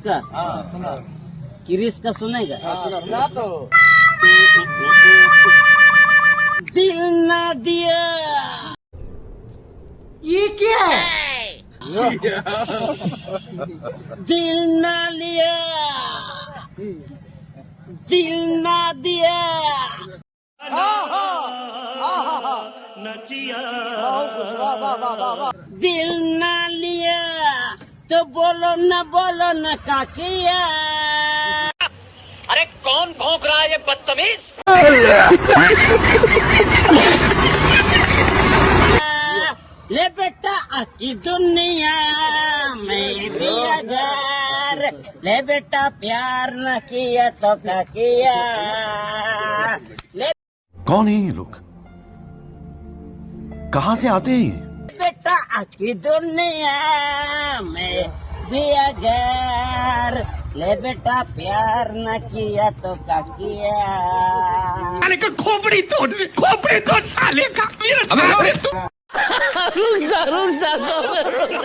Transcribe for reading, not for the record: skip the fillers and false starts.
का? हाँ सुना। किरिस का सुनेगा? सुना तो। दिल ना दिया। ये क्या है? दिल ना लिया, दिल ना दिया। दिल ना लिया तो बोलो न का किया। अरे कौन भौंक रहा है ये बदतमीज? ले बेटा आकी दुनिया में भी अगर ले बेटा प्यार न किया तो क्या किया। ले कौन है ये लोग? कहाँ से आते हैं ये? बेटा आकी दुनिया में भी अगर ले बेटा प्यार न किया तो क्या किया। साले का खोपड़ी तोड़ साले का।